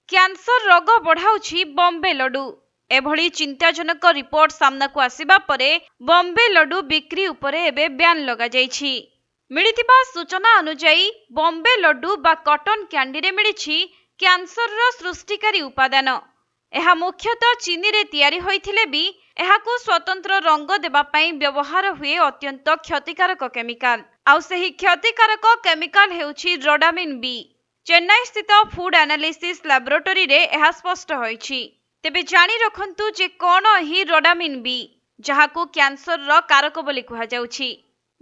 Cancer ରୋଗ ବଢ଼ାଉଛି ବମ୍ବେ ଲଡୁ। ଏଭଳି ଚିନ୍ତାଜନକ ରିପୋର୍ଟ ସାମ୍ନାକୁ ଆସିବା ପରେ ବମ୍ବେ ଲଡୁ ବିକ୍ରି ଉପରେ ଏବେ ବ୍ୟାନ୍ ଲଗାଯାଇଛି। ମିଳିଥିବା ସୂଚନା ଅନୁଯାୟୀ ବମ୍ବେ ଲଡୁ ବା କଟନ କ୍ୟାଣ୍ଡିରେ ମିଳିଛି କ୍ୟାନ୍ସରର ସୃଷ୍ଟିକାରୀ ଉପାଦାନ। ଏହା ମୁଖ୍ୟତଃ ଚିନିରେ ତିଆରି ହୋଇଥିଲେ ବି ଏହାକୁ ସ୍ୱତନ୍ତ୍ର ରଙ୍ଗ ଦେବା ପାଇଁ ବ୍ୟବହାର ହୁଏ ଅତ୍ୟନ୍ତ କ୍ଷତିକାରକ କେମିକାଲ। ଆଉ ସେହି କ୍ଷତିକାରକ କେମିକାଲ ହେଉଛି ରୋଡାମିନ୍ ବି। ଚେନ୍ନାଇ ସ୍ଥିତ ଫୁଡ୍ ଆନାଲିସିସ୍ ଲାବୋରେଟୋରୀରେ ଏହା ସ୍ପଷ୍ଟ ହୋଇଛି। ତେବେ ଜାଣି ରଖନ୍ତୁ ଯେ କ'ଣ ଏହି ରୋଡାମିନ୍ ବି, ଯାହାକୁ କ୍ୟାନ୍ସରର କାରକ ବୋଲି କୁହାଯାଉଛି।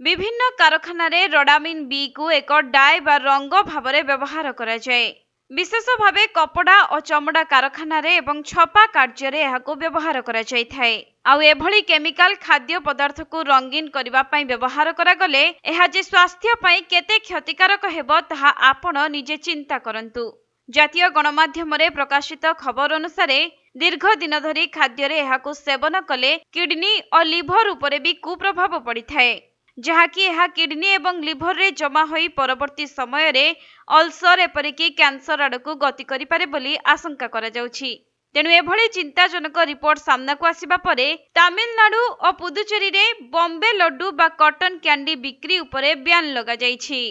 ବିଭିନ୍ନ କାରଖାନାରେ ରୋଡାମିନ୍ ବି କୁ ଏକ ଡାଏ ବା ରଙ୍ଗ ଭାବରେ ବ୍ୟବହାର କରାଯାଏ। ବିଶେଷ ଭାବେ କପଡ଼ା ଓ ଚମଡ଼ା କାରଖାନାରେ ଏବଂ ଛପା କାର୍ଯ୍ୟରେ ଏହାକୁ ବ୍ୟବହାର କରାଯାଇଥାଏ। ଆଉ ଏଭଳି କେମିକାଲ ଖାଦ୍ୟ ପଦାର୍ଥକୁ ରଙ୍ଗୀନ କରିବା ପାଇଁ ବ୍ୟବହାର କରାଗଲେ ଏହା ଯେ ସ୍ୱାସ୍ଥ୍ୟ ପାଇଁ କେତେ କ୍ଷତିକାରକ ହେବ ତାହା ଆପଣ ନିଜେ ଚିନ୍ତା କରନ୍ତୁ। ଜାତୀୟ ଗଣମାଧ୍ୟମରେ ପ୍ରକାଶିତ ଖବର ଅନୁସାରେ ଦୀର୍ଘ ଦିନ ଧରି ଖାଦ୍ୟରେ ଏହାକୁ ସେବନ କଲେ କିଡନୀ ଓ ଲିଭର ଉପରେ ବି କୁପ୍ରଭାବ ପଡ଼ିଥାଏ, ଯାହାକି ଏହା କିଡନୀ ଏବଂ ଲିଭରରେ ଜମା ହୋଇ ପରବର୍ତ୍ତୀ ସମୟରେ ଅଲସର ଏପରିକି କ୍ୟାନ୍ସର ଆଡ଼କୁ ଗତି କରିପାରେ ବୋଲି ଆଶଙ୍କା କରାଯାଉଛି। ତେଣୁ ଏଭଳି ଚିନ୍ତାଜନକ ରିପୋର୍ଟ ସାମ୍ନାକୁ ଆସିବା ପରେ ତାମିଲନାଡୁ ଓ ପୁଦୁଚେରୀରେ ବମ୍ବେ ଲଡୁ ବା କଟନ କ୍ୟାଣ୍ଡି ବିକ୍ରି ଉପରେ ବ୍ୟାନ୍ ଲଗାଯାଇଛି।